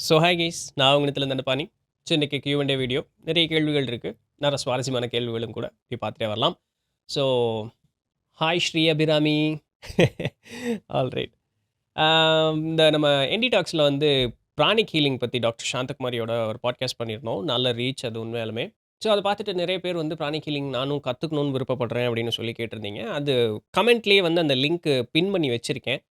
So hi guys, நான் உங்கள் Dandapani. So இன்றைக்கி Q&A வீடியோ. நிறைய கேள்விகள் இருக்குது, நிறைய சுவாரஸ்யமான கேள்விகளும் கூட இப்படி பார்த்துட்டே வரலாம். So hi Sri Abirami. All right. இந்த நம்ம என்டி டாக்ஸில் வந்து பிராணிக் ஹீலிங் பற்றி டாக்டர் சாந்தகுமாரியோட ஒரு பாட்காஸ்ட் பண்ணியிருந்தோம். நல்ல ரீச் அது உண்மையாலுமே. ஸோ அதை பார்த்துட்டு நிறைய பேர் வந்து பிராணிக் ஹீலிங் நானும் கற்றுக்கணும்னு விருப்பப்படுறேன் அப்படின்னு சொல்லி கேட்டிருந்தீங்க. அது கமெண்ட்லேயே வந்து அந்த லிங்க் பின் பண்ணி வச்சுருக்கேன்.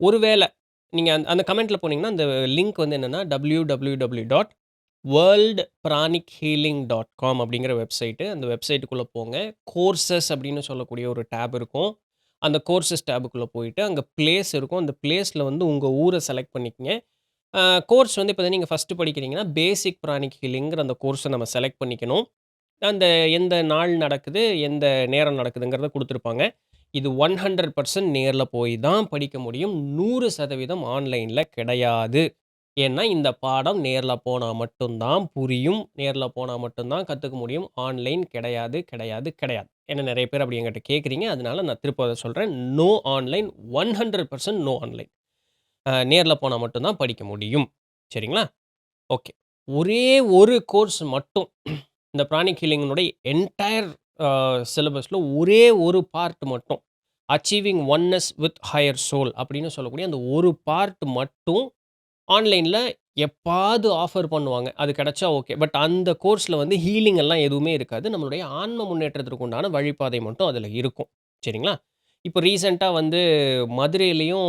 ஒருவேளை நீங்க அந்த கமெண்ட்ல போனீங்கன்னா, அந்த லிங்க் வந்து என்னன்னா www.worldpranichealing.com அப்படிங்கிற வெப்சைட்டு. அந்த வெப்சைட்டுக்குள்ள போங்க. கோர்சஸ் அப்படின்னு சொல்லக்கூடிய ஒரு டேப் இருக்கும். அந்த கோர்சஸ் டேபுக்குள்ள போயிட்டு, அங்க பிளேஸ் இருக்கும். அந்த பிளேஸ்ல வந்து உங்க ஊர செலக்ட் பண்ணிக்கங்க. அ கோர்ஸ் வந்து இப்ப நீங்க ஃபர்ஸ்ட் படிக்கிறீங்கன்னா, பேசிக் பிரானிக் ஹீலிங்கிற அந்த கோர்ஸ நம்ம செலக்ட் பண்ணிக்கணும். அந்த எந்த நாள் நடக்குது, எந்த நேரம் நடக்குதுங்கிறத குடுத்துருப்பாங்க. இது 100% நேர்ல போய் தான் படிக்க முடியும். 100% ஆன்லைன்ல கிடையாது. ஏன்னா, இந்த பாடம் நேர்ல போனா மட்டும் தான் புரியும். நேர்ல போனா மட்டும் தான் கத்துக்க முடியும். ஆன்லைன் கிடையாது, கிடையாது, கிடையாது. ஏன்னா நெறைய பேர் அப்படி என்கிட்ட கேட்குறீங்க. அதனால நான் திரும்ப அத சொல்றேன். No online. 100% no online. நேர்ல போனா மட்டும் தான் படிக்க முடியும். சரிங்களா? ஓகே. ஒரே ஒரு கோர்ஸ் மட்டும் இந்த பிராணிக் ஹீலிங்கினுடைய என்டையர் சிலபஸ்ல ஒரே ஒரு பார்ட் மட்டும் achieving oneness with higher soul அப்படின்னு சொல்லக்கூடிய அந்த ஒரு பார்ட் மட்டும் ஆன்லைன்ல எப்பாவது ஆஃபர் பண்ணுவாங்க. அது கிடைச்சா ஓகே. பட் அந்த கோர்ஸ்ல வந்து ஹீலிங் எல்லாம் எதுவுமே இருக்காது. நம்மளுடைய ஆன்ம முன்னேற்றத்திற்கு உண்டான வழிபாதை மட்டும் அதுல இருக்கும். சரிங்களா? இப்போ ரீசென்ட்டா வந்து மதுரையிலயும்,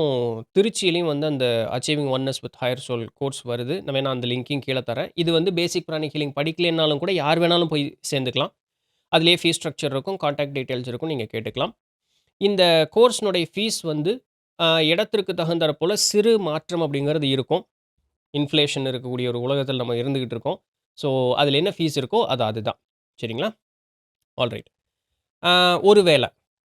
திருச்சியிலயும் வந்து அந்த achieving oneness with higher soul course வருது. நான் வேணா அந்த லிங்க்கையும் கீழ தரேன். இது வந்து பேசிக் பிராணிக் ஹீலிங் படிக்கலைன்னாலும் கூட யார் வேணாலும் போய் சேர்ந்துக்கலாம். அதிலேயே ஃபீஸ் ஸ்ட்ரக்சர் இருக்கும். கான்டாக்ட் டீட்டெயில்ஸ் இருக்கும். நீங்க கேட்டுக்கலாம். இந்த கோர்ஸ்னுடைய ஃபீஸ் வந்து இடத்திற்கு தகுந்தாற் போல சிறு மாற்றம் அப்படிங்கிறது இருக்கும். இன்ஃப்ளேஷன் இருக்கக்கூடிய ஒரு உலகத்தில நம்ம இருந்துகிட்டு இருக்கோம். ஸோ, அதில என்ன ஃபீஸ் இருக்கோ அது அதுதான். சரிங்களா? ஆல்ரைட். ஆ ஒருவேள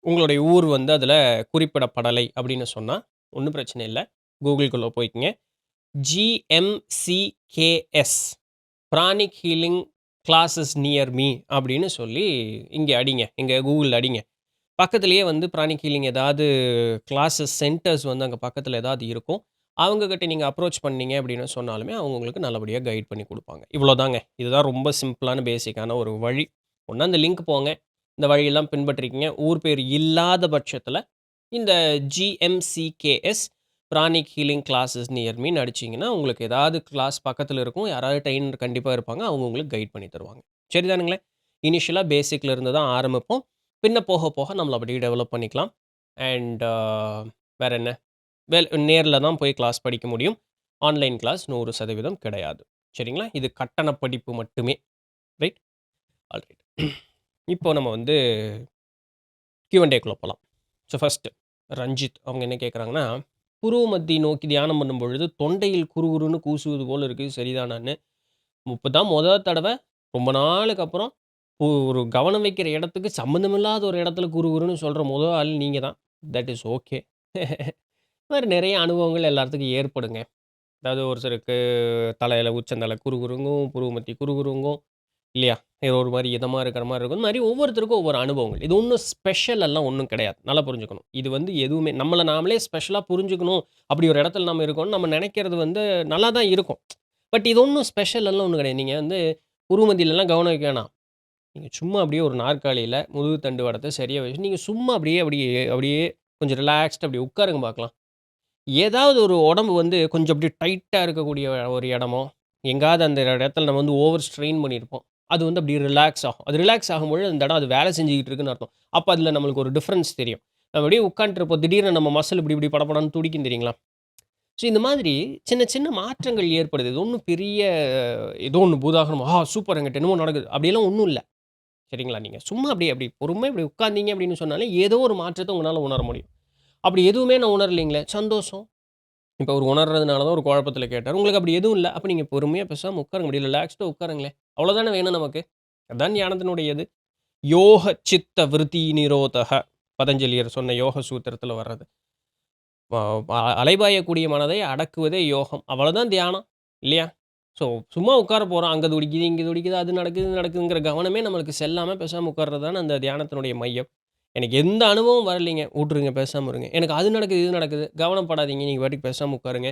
உங்களுடைய ஊர் வந்து அதில குறிப்பிடப்படலை அப்படின்னு சொன்னா, ஒண்ணும் பிரச்சனை இல்ல. கூகுள்குள்ள போய்க்கங்க. GMCKS pranic healing classes near me அப்படின்னு சொல்லி இங்க அடிங்க. இங்க கூகுள்ல அடிங்க. பக்கத்திலேயே வந்து பிராணிக் ஹீலிங் ஏதாவது கிளாஸஸ் சென்டர்ஸ் வந்து அங்க பக்கத்தில ஏதாவது இருக்கும். அவங்க கிட்ட நீங்க அப்ரோச் பண்ணீங்க அப்படின்னு சொன்னாலுமே, அவங்க உங்களுக்கு நல்லபடியா கைட் பண்ணி குடுப்பாங்க. இவ்வளோதாங்க. இதுதான் ரொம்ப சிம்பிளான பேசிக்கான ஒரு வழி. ஒண்ணு அந்த லிங்க் போங்க. இந்த வழியெல்லாம் பின்பற்றிக்கங்க. ஊர் பேர் இல்லாத பட்சத்தில இந்த GMCKS pranic healing classes near மீன்னு அடிச்சீங்கன்னா, உங்களுக்கு ஏதாவது கிளாஸ் பக்கத்தில இருக்கும். யாராவது ட்ரெய்னர் கண்டிப்பா இருப்பாங்க. அவங்க உங்களுக்கு கைட் பண்ணி தருவாங்க. சரிதானுங்களே? இனிஷியலா பேசிக்ல இருந்து தான் ஆரம்பிப்போம். பின்ன போக போக நம்மள அப்படியே டெவலப் பண்ணிக்கலாம். அண்ட் வேற என்ன? நேர்ல தான் போய் கிளாஸ் படிக்க முடியும். ஆன்லைன் கிளாஸ் 100% கிடையாது. சரிங்களா? இது கட்டண படிப்பு மட்டுமே. ரைட்? ஆல்ரைட். இப்போ நம்ம வந்து Q&Aக்குள்ள போலாம். ஸோ ஃபர்ஸ்ட் ரஞ்சித் அவங்க என்ன கேட்குறாங்கன்னா, புருவ மத்தி நோக்கி தியானம் பண்ணும்பொழுது தொண்டையில் குறுகுறுன்னு கூசுவது போல இருக்கு. சரிதானான்னு. இப்பதான் தடவ ரொம்ப நாளுக்கு அப்புறம் ஒரு கவனம் வைக்கிற இடத்துக்கு சம்மந்தமில்லாத ஒரு இடத்துல குறுகுறுன்னு சொல்ற ஆள் நீங்க தான். That is okay. இந்த மாரி நெறைய அனுபவங்கள் எல்லாத்துக்கும் ஏற்படுங்க. அதாவது ஒரு சிலருக்கு தலையில உச்சந்தலை குறுகுறுங்கும், புருவ மத்தி குறுகுறுங்கும். இல்லையா? ஏதோ ஒரு மாரி இதமா இருக்கிற மாரி இருக்கும். இந்த மாரி ஒவ்வொருத்தருக்கும் ஒவ்வொரு அனுபவங்கள். இது ஒண்ணும் ஸ்பெஷல் எல்லாம் ஒண்ணும் கிடையாது. நல்லா புரிஞ்சுக்கணும். இது வந்து எதுவுமே நம்மள நாமளே ஸ்பெஷலா புரிஞ்சுக்கணும். அப்படி ஒரு இடத்துல நம்ம இருக்கோம்னு நம்ம நெனைக்கிறது வந்து நல்லா தான் இருக்கும். பட் இது ஒண்ணும் ஸ்பெஷல் எல்லாம் ஒண்ணும் கிடையாது. நீங்க வந்து புருவமத்திலலாம் கவனம் வைக்க வேணாம். நீங்க சும்மா அப்படியே ஒரு நாற்காலியில முதுகு தண்டுவடத்த சரியா வச்சு, நீங்க சும்மா அப்படியே கொஞ்சம் ரிலாக்ஸ்டா அப்படி உட்காருங்க பார்க்கலாம். ஏதாவது ஒரு உடம்பு வந்து கொஞ்சம் அப்படியே டைட்டா இருக்கக்கூடிய ஒரு இடமோ, எங்கேயாவது அந்த இடத்துல நம்ம வந்து ஓவர் ஸ்ட்ரெயின் பண்ணியிருப்போம். அது வந்து அப்படியே ரிலாக்ஸ் ஆகும். அது ரிலாக்ஸ் ஆகும்பொழுது அந்த இடம் அது வேலை செஞ்சுகிட்டு இருக்குன்னு அர்த்தம். அப்ப அதில நம்மளுக்கு ஒரு டிஃபரன்ஸ் தெரியும். நம்ம அப்படியே உட்காந்துட்டுருப்போம். திடீர்னு நம்ம மசில் இப்படி இப்படி படபடன்னு துடிக்கும் தெரியுங்களா? ஸோ இந்த மாதிரி சின்ன சின்ன மாற்றங்கள் ஏற்படுது. இது ஒண்ணும் பெரிய ஏதோ ஒண்ணு பூதாகரம், சூப்பர் அங்கிட்டு என்னமோ நடக்குது. அப்படியெல்லாம் ஒண்ணும் இல்ல. சரிங்களா? நீங்க சும்மா அப்படியே அப்படி பொறுமையா இப்படி உட்கார்ந்தீங்க அப்படின்னு சொன்னாலே, ஏதோ ஒரு மாற்றத்த உங்களால உணர முடியும். அப்படி எதுவுமே நான் உணரலைங்களே, சந்தோஷம். இப்ப அவரு உணர்றதுனால தான் ஒரு குழப்பத்தில கேட்டாரு. உங்களுக்கு அப்படி எதுவும் இல்ல. அப்ப நீங்க பொறுமையா பேசாம உட்காருங்க. அப்படியே ரிலாக்ஸ்டா உட்காருங்களேன். அவ்வளோதானே வேணும் நமக்கு. அதான் ஞானத்தினுடைய இது. யோக சித்த விருத்தி நிரோதக பதஞ்சலியர் சொன்ன யோக சூத்திரத்தில வர்றது. வ அலைபாயக்கூடிய மனதை அடக்குவதே யோகம். அவ்வளோதான் தியானம். இல்லையா? ஸோ சும்மா உட்கார போறோம். அங்க துடிக்குது, இங்க துடிக்குது, அது நடக்குது, இது நடக்குதுங்கிற கவனமே நம்மளுக்கு செல்லாம பேசாம உட்கார்றது தானே அந்த தியானத்தினுடைய மையம். எனக்கு எந்த அனுபவம் வரலைங்க. வுட்டுருங்க பேசாம இருங்க. எனக்கு அது நடக்குது, இது நடக்குது. கவலைப்படாதீங்க. நீங்க பாட்டுக்கு பேசாம உட்காருங்க.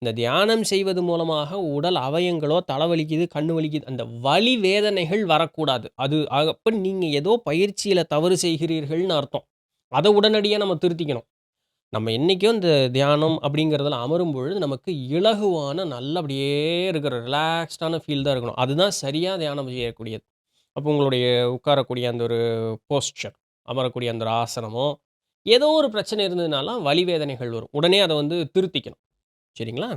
இந்த தியானம் செய்வது மூலமாக உடல் அவயங்களோ, தலைவலிக்குது, கண்ணு வலிக்குது, அந்த வலி வேதனைகள் வரக்கூடாது. அது அப்ப நீங்க ஏதோ பயிற்சியில தவறு செய்கிறீர்கள்னு அர்த்தம். அத உடனடியா நம்ம திருத்திக்கணும். நம்ம என்னைக்கும் இந்த தியானம் அப்படிங்கிறதுல அமரும் பொழுது நமக்கு இலகுவான நல்ல அப்படியே இருக்கிற ரிலாக்ஸ்டான ஃபீல் தான் இருக்கணும். அதுதான் சரியா தியானம் செய்யக்கூடியது. அப்போ உங்களுடைய உட்காரக்கூடிய அந்த ஒரு போஸ்டர், அமரக்கூடிய அந்த ஒரு ஆசனமோ, ஏதோ ஒரு பிரச்சனை இருந்ததுனால வலி வேதனைகள் வரும். உடனே அத வந்து திருத்திக்கணும். சரிங்களா?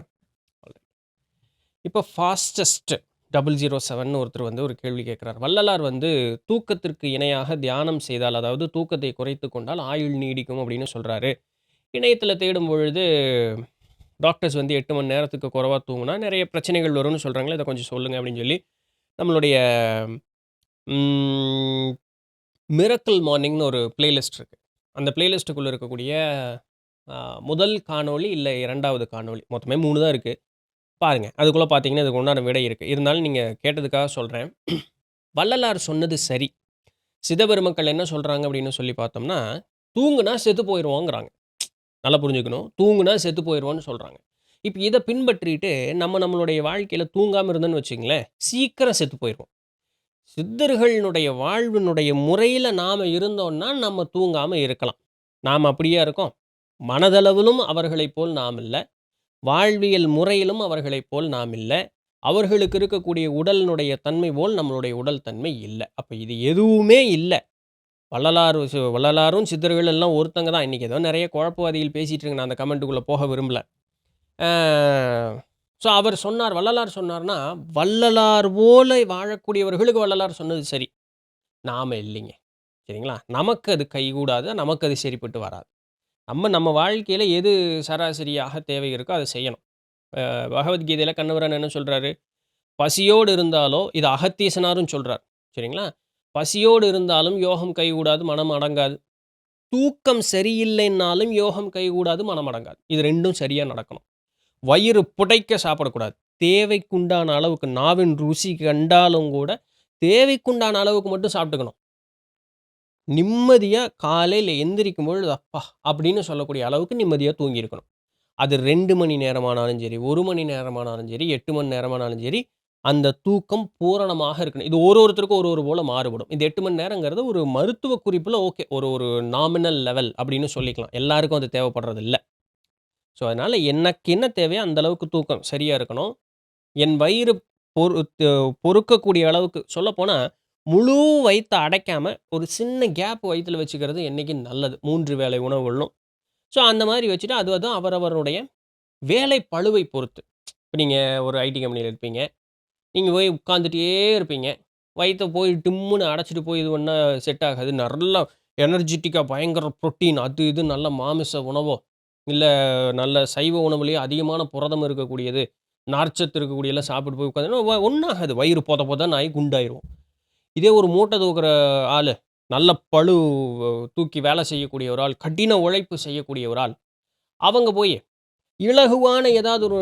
இப்போ ஃபாஸ்டஸ்ட் 007ன்னு ஒருத்தர் வந்து ஒரு கேள்வி கேட்கிறார். வள்ளலார் வந்து தூக்கத்திற்கு இணையாக தியானம் செய்தால், அதாவது தூக்கத்தை குறைத்துக் கொண்டால் ஆயுள் நீடிக்கும் அப்படின்னு சொல்றாரு. இணையத்தில தேடும் பொழுது டாக்டர்ஸ் வந்து 8 மணி நேரத்துக்கு குறைவா தூங்குனா நெறைய பிரச்சனைகள் வரும்னு சொல்றாங்களே, இத கொஞ்சம் சொல்லுங்க அப்படின்னு சொல்லி, நம்மளுடைய ம் மிரக்கிள் மார்னிங்னு ஒரு பிளேலிஸ்ட் இருக்கு. அந்த பிளேலிஸ்ட்டுக்குள்ள இருக்கக்கூடிய அ முதல் காணொளி இல்ல 2வது காணொளி. மொத்தமே 3 தான் இருக்கு. பாருங்க. அதுக்குள்ள பார்த்தீங்கன்னா, இதுக்கு உண்டான விடை இருக்கு. இருந்தாலும் நீங்க கேட்டதுக்காக சொல்றேன். வள்ளலார் சொன்னது சரி. சித்தபெருமக்கள் என்ன சொல்றாங்க அப்படின்னு சொல்லி பார்த்தோம்னா, தூங்குனா செத்து போயிருவோங்கிறாங்க. நல்லா புரிஞ்சுக்கணும். தூங்குனா செத்து போயிருவோம்னு சொல்றாங்க. இப்ப இத பின்பற்றிட்டு நம்மளுடைய வாழ்க்கையில தூங்காம இருந்தோம்னு வச்சுக்கங்களேன், சீக்கிரம் செத்து போயிருவோம். சித்தர்களுடைய வாழ்வினுடைய முறையில நாம இருந்தோம்னா, நம்ம தூங்காம இருக்கலாம். நாம அப்படியா இருக்கோம்? மனதளவிலும் அவர்களைப் போல் நாம் இல்ல. வாழ்வியல் முறையிலும் அவர்களைப் போல் நாம் இல்ல. அவர்களுக்கு இருக்கக்கூடிய உடலினுடைய தன்மை போல் நம்மளுடைய உடல் தன்மை இல்ல. அப்ப இது எதுவுமே இல்ல. வள்ளலாரும் சித்தர்கள் எல்லாம் ஒருத்தங்க தான். இன்னைக்கு ஏதோ நெறைய குழப்பவாதிகள் பேசிட்டு இருங்க. நான் அந்த கமெண்ட்டுக்குள்ள போக விரும்பல. ஆ ஸோ அவர் சொன்னார், வள்ளலார் சொன்னார்னா, வள்ளலார் போல வாழக்கூடியவர்களுக்கு வள்ளலார் சொன்னது சரி. நாம இல்லைங்க. சரிங்களா? நமக்கு அது கைகூடாது. நமக்கு அது சரிப்பட்டு வராது. நம்ம வாழ்க்கையில எது சராசரியாக தேவை இருக்கோ அத செய்யணும். பகவத்கீதையில கண்ணபிரான் என்ன சொல்றாரு? பசியோடு இருந்தாலோ இது அகத்தீசனாரும் சொல்றார். சரிங்களா? பசியோடு இருந்தாலும் யோகம் கைகூடாது, மனம் அடங்காது. தூக்கம் சரியில்லைன்னாலும் யோகம் கைகூடாது, மனம் அடங்காது. இது 2ம் சரியா நடக்கணும். வயிறு புடைக்க சாப்பிடக்கூடாது. தேவைக்குண்டான அளவுக்கு நாவின் ருசி கண்டாலும் கூட, தேவைக்குண்டான அளவுக்கு மட்டும் சாப்பிட்டுக்கணும். நிம்மதியா காலையில எந்திரிக்கும் பொழுது, "அப்பா!" அப்படின்னு சொல்லக்கூடிய அளவுக்கு நிம்மதியா தூங்கியிருக்கணும். அது 2 மணி நேரமானாலும் சரி, 1 மணி நேரமானாலும் சரி, 8 மணி நேரமானாலும் சரி, அந்த தூக்கம் பூரணமாக இருக்கணும். இது ஒருத்தருக்கும் ஒரு போல மாறுபடும். இந்த 8 மணி நேரங்கிறது ஒரு மருத்துவ குறிப்புல ஓகே. ஒரு ஒரு நாமினல் லெவல் அப்படின்னு சொல்லிக்கலாம். எல்லாருக்கும் அது தேவைப்படுறது இல்ல. ஸோ, அதனால எனக்கு என்ன தேவையோ அந்த அளவுக்கு தூக்கம் சரியா இருக்கணும். என் வயிறு பொறு த பொறுக்கக்கூடிய அளவுக்கு சொல்லப்போனா, முழு வயித்த அடைக்காம, ஒரு சின்ன கேப் வயித்துல வச்சுக்கிறது என்னைக்கும் நல்லது. 3 வேளை உணவுகளும். ஸோ, அந்த மாரி வச்சுட்டு அது அது அவரவருடைய வேலை பளுவை பொறுத்து. இப்ப நீங்க ஒரு ஐடி கம்பெனியில இருப்பீங்க. நீங்க போய் உட்காந்துட்டே இருப்பீங்க. வயித்த போய் டிம்முன்னு அடைச்சிட்டு போய் இது பண்ணா செட் ஆகாது. நல்லா எனர்ஜிட்டிக்கா பயங்கர புரோட்டீன் அது இது நல்ல மாமிச உணவோ, இல்ல நல்ல சைவ உணவுலயே அதிகமான புரதம் இருக்கக்கூடியது, நார்ச்சத்து இருக்கக்கூடியதெல்லாம் சாப்பிட்டு போய் உட்காந்தோன்னா ஒண்ணும் ஆகாது. வயிறு பொத பொதன்னு ஆயி குண்டாயிருவோம். இதே ஒரு மூட்டை தூக்குற ஆளு, நல்ல பளு தூக்கி வேலை செய்யக்கூடிய ஒரு ஆள், கடின உழைப்பு செய்யக்கூடிய ஒரு ஆள், அவங்க போய் இலகுவான ஏதாவது ஒரு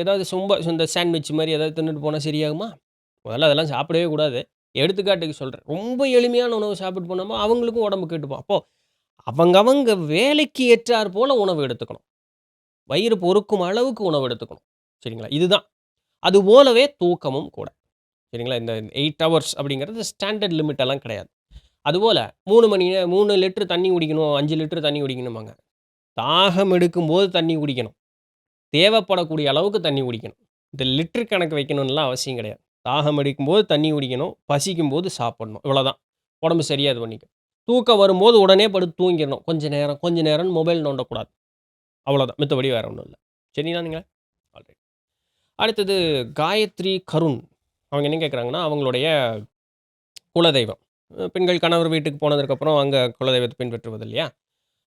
ஏதாவது இந்த சாண்ட்விச் மாரி ஏதாவது தின்னுட்டு போனா சரியாகுமா? முதல்ல அதெல்லாம் சாப்பிடவே கூடாது. எடுத்துக்காட்டுக்கு சொல்றேன். ரொம்ப எளிமையான உணவு சாப்பிட்டு போனோமா, அவங்களுக்கும் உடம்பு கெட்டுப்போம். அப்போ அவங்கவங்க வேலைக்கு ஏற்றார் போல உணவு எடுத்துக்கணும். வயிறு பொறுக்கும் அளவுக்கு உணவு எடுத்துக்கணும். சரிங்களா? இதுதான். அது போலவே தூக்கமும் கூட. சரிங்களா? இந்த 8 ஹவர்ஸ் அப்படிங்கிறது ஸ்டாண்டர்ட் லிமிட் எல்லாம் கிடையாது. அதுபோல 3 லிட்டர் தண்ணி குடிக்கணும், 5 லிட்டர் தண்ணி குடிக்கணும்பாங்க. தாகம் எடுக்கும்போது தண்ணி குடிக்கணும். தேவைப்படக்கூடிய அளவுக்கு தண்ணி குடிக்கணும். இந்த லிட்டர் கணக்கு வைக்கணும்லாம் அவசியம் கிடையாது. தாகம் எடுக்கும்போது தண்ணி குடிக்கணும். பசிக்கும்போது சாப்பிடணும். இவ்வளோதான். உடம்பு சரியா இது பண்ணிக்கும். தூக்கம் வரும்போது உடனே படுத்து தூங்கிரணும். கொஞ்ச நேரம்னு மொபைல் நோண்டக்கூடாது. அவ்வளோதான். மித்தபடி வேற ஒண்ணும் இல்ல. சரிதானுங்களா? ஆல்ரைட். அடுத்தது காயத்ரி கருண். அவங்க என்ன கேட்குறாங்கன்னா, அவங்களுடைய குலதெய்வம். பெண்கள் கணவர் வீட்டுக்கு போனதுக்கப்புறம் அங்க குலதெய்வத்த பின்பற்றுவது இல்லையா?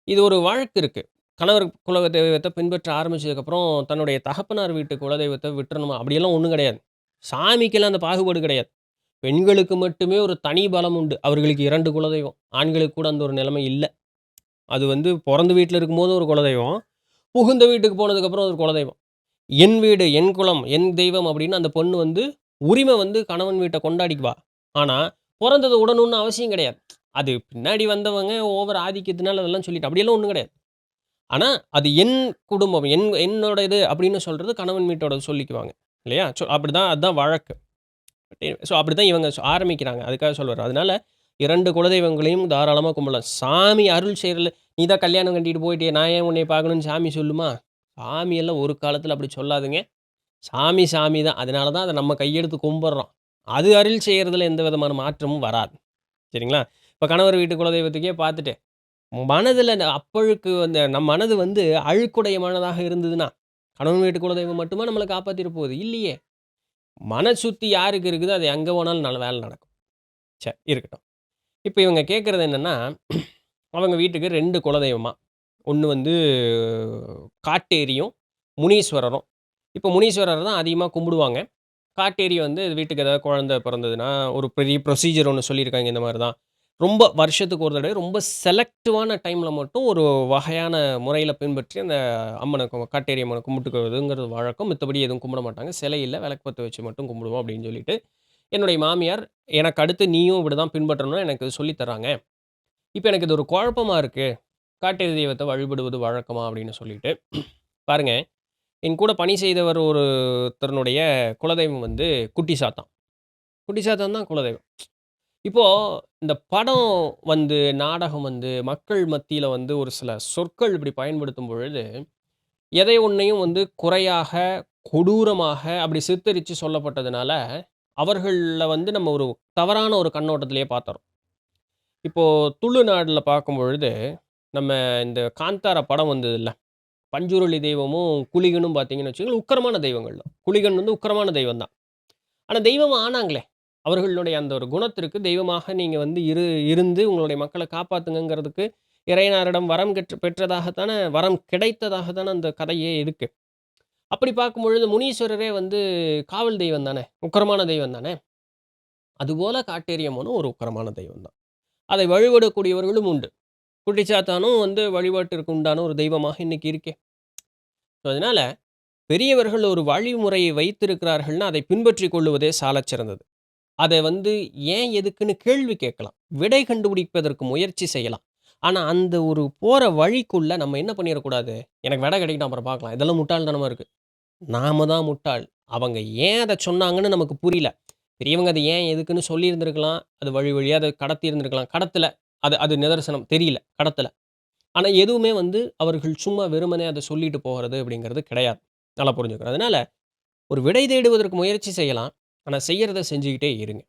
இது ஒரு வழக்கு இருக்கு. கணவர் குலதெய்வத்த பின்பற்ற ஆரம்பிச்சதுக்கப்புறம், தன்னுடைய தகப்பனார் வீட்டு குலதெய்வத்த விட்டுறணுமா? அப்படியெல்லாம் ஒண்ணும் கிடையாது. சாமிக்கெல்லாம் அந்த பாகுபாடு கிடையாது. பெண்களுக்கு மட்டுமே ஒரு தனி பலம் உண்டு. அவர்களுக்கு 2 குலதெய்வம். ஆண்களுக்கு கூட அந்த ஒரு நிலைமை இல்ல. அது வந்து பொறந்த வீட்ல இருக்கும்போது ஒரு குலதெய்வம். புகுந்த வீட்டுக்கு போனதுக்கப்புறம் ஒரு குலதெய்வம். என் வீடு, என் குலம், என் தெய்வம் அப்படின்னு அந்த பொண்ணு வந்து உரிமை வந்து கணவன் வீட்ட கொண்டாடிக்குவா. ஆனா, பொறந்தத உடணும்னு அவசியம் கிடையாது. அது பின்னாடி வந்தவங்க ஓவர் ஆதிக்கத்தினால அதெல்லாம் சொல்லிட்டு அப்படியெல்லாம் ஒண்ணும் கிடையாது. ஆனா, அது என் குடும்பம், என்னோட இது அப்படின்னு சொல்றது கணவன் வீட்டோடது சொல்லிக்குவாங்க. இல்லையா? அப்படிதான் அதான் வழக்கு. ஸோ, அப்படிதான் இவங்க ஆரம்பிக்கிறாங்க. அதுக்காக சொல்ல வரேன். அதனால 2 குலதெய்வங்களையும் தாராளமா கும்பிடலாம். சாமி அருள் செய்றதுல "நீ தான் கல்யாணம் கட்டிட்டு போயிட்டியே, நான் ஏன் உன்னைய பார்க்கணும்னு" சாமி சொல்லுமா? சாமி எல்லாம் ஒரு காலத்தில அப்படி சொல்லாதுங்க. சாமி, சாமி தான். அதனால தான் அத நம்ம கையெடுத்து கும்பிடுறோம். அது அருள் செய்றதுல எந்த விதமான மாற்றமும் வராது. சரிங்களா? இப்ப கணவர் வீட்டு குலதெய்வத்துக்கே பார்த்துட்டு, மனதில அப்பழுக்கு அந்த நம் மனது வந்து அழுக்குடைய மனதாக இருந்ததுன்னா, கணவன் வீட்டு குலதெய்வம் மட்டுமா நம்மள காப்பாத்திற போகுது? இல்லையே! மன சுத்தி யாருக்கு இருக்குதோ, அது எங்க போனாலும் நல்ல வேலை நடக்கும். சரி இருக்கட்டும். இப்ப இவங்க கேட்கறது என்னன்னா, அவங்க வீட்டுக்கு 2 குலதெய்வமா. ஒண்ணு வந்து காட்டேரியும், முனீஸ்வரரும். இப்ப முனீஸ்வரர் தான் அதிகமா கும்பிடுவாங்க. காட்டேரி வந்து வீட்டுக்கு ஏதாவது குழந்தை பிறந்ததுன்னா, ஒரு பெரிய ப்ரொசீஜர் ஒண்ணு சொல்லியிருக்காங்க இந்த மாரி தான். ரொம்ப வருஷத்துக்கு ஒரு தடவை ரொம்ப செலக்டிவான டைம்ல மட்டும் ஒரு வகையான முறையில பின்பற்றி அந்த அம்மன காட்டேரி அம்மன கும்பிட்டுக்கிறதுங்கிறது வழக்கம். மித்தபடி எதுவும் கும்பிட மாட்டாங்க. சிலை இல்ல, விளக்கு பத்த வச்சு மட்டும் கும்பிடுவோம் அப்படின்னு சொல்லிட்டு, என்னுடைய மாமியார் எனக்கு அடுத்து நீயும் இப்படிதான் பின்பற்றணும்னு எனக்கு சொல்லி தர்றாங்க. இப்ப எனக்கு இது ஒரு குழப்பமா இருக்கு. காட்டேரி தெய்வத்த வழிபடுவது வழக்கமா அப்படின்னு சொல்லிட்டு. பாருங்க, என் கூட பணி செய்தவர் ஒருத்தருனுடைய குலதெய்வம் வந்து குட்டி சாத்தான். குட்டி சாத்தான் தான் குலதெய்வம். இப்போ இந்த படம் வந்து, நாடகம் வந்து, மக்கள் மத்தியில வந்து ஒரு சில சொற்கள் இப்படி பயன்படுத்தும் பொழுது, எதை ஒண்ணையும் வந்து குறையாக, கொடூரமாக அப்படி சித்தரிச்சு சொல்லப்பட்டதுனால, அவர்கள்ல வந்து நம்ம ஒரு தவறான ஒரு கண்ணோட்டத்திலேயே பார்த்துர்றோம். இப்போ துளுநாடுல பார்க்கும்பொழுது, நம்ம இந்த காந்தாரா படம் வந்ததுல்ல. பஞ்சுருளி தெய்வமும், குளிகனும் பார்த்தீங்கன்னு வச்சுக்கோங்களேன், உக்கிரமான தெய்வங்கள் தான். குளிகன் வந்து உக்கிரமான தெய்வம் தான். ஆனா தெய்வமா ஆனாங்களே! அவர்களுடைய அந்த ஒரு குணத்திற்கு தெய்வமாக நீங்க வந்து இருந்து உங்களுடைய மக்கள காப்பாத்துங்கங்கிறதுக்கு, இறைவனாரிடம் வரம் பெற்றதாக தான வரம் கிடைத்ததாக தான அந்த கதையே இருக்கு. அப்படி பார்க்கும்பொழுது முனீஸ்வரரே வந்து காவல் தெய்வம் தானே! உக்கிரமான தெய்வம் தானே! அதுபோல காட்டேரியம்மனும் ஒரு உக்கிரமான தெய்வம் தான். அதை வழிபடக்கூடியவர்களும் உண்டு. குட்டிச்சாத்தானும் வந்து வழிபாட்டிற்கு உண்டான ஒரு தெய்வமாக இன்னைக்கு இருக்கே! அதனால பெரியவர்கள் ஒரு வழிமுறையை வைத்திருக்கிறார்கள்னா, அதை பின்பற்றிக் கொள்ளுவதே சாலச் சிறந்தது. அத வந்து ஏன், எதுக்குன்னு கேள்வி கேட்கலாம். விடை கண்டுபிடிப்பதற்கு முயற்சி செய்யலாம். ஆனா, அந்த ஒரு போற வழிக்குள்ள நம்ம என்ன பண்ணிறக்கூடாது, எனக்கு விடை கிடைக்கட்டும் அப்புறம் பார்க்கலாம். இதெல்லாம் முட்டாள்தனமா இருக்கு. நாம தான் முட்டாள். அவங்க ஏன் அத சொன்னாங்கன்னு நமக்கு புரியல. பெரியவங்க அத ஏன், எதுக்குன்னு சொல்லியிருந்திருக்கலாம். அது வழி வழியா அத கடத்தி இருந்திருக்கலாம். கடத்தல. அது அது நிதர்சனம். தெரியல. கடத்தல. ஆனா, எதுவுமே வந்து அவர்கள் சும்மா வெறுமனே அத சொல்லிட்டு போறது அப்படிங்கிறது கிடையாது. நல்லா புரிஞ்சுக்கணும். அதனால ஒரு விடை தேடுவதற்கு முயற்சி செய்யலாம். ஆனா, செய்யறத செஞ்சுகிட்டே இருங்க.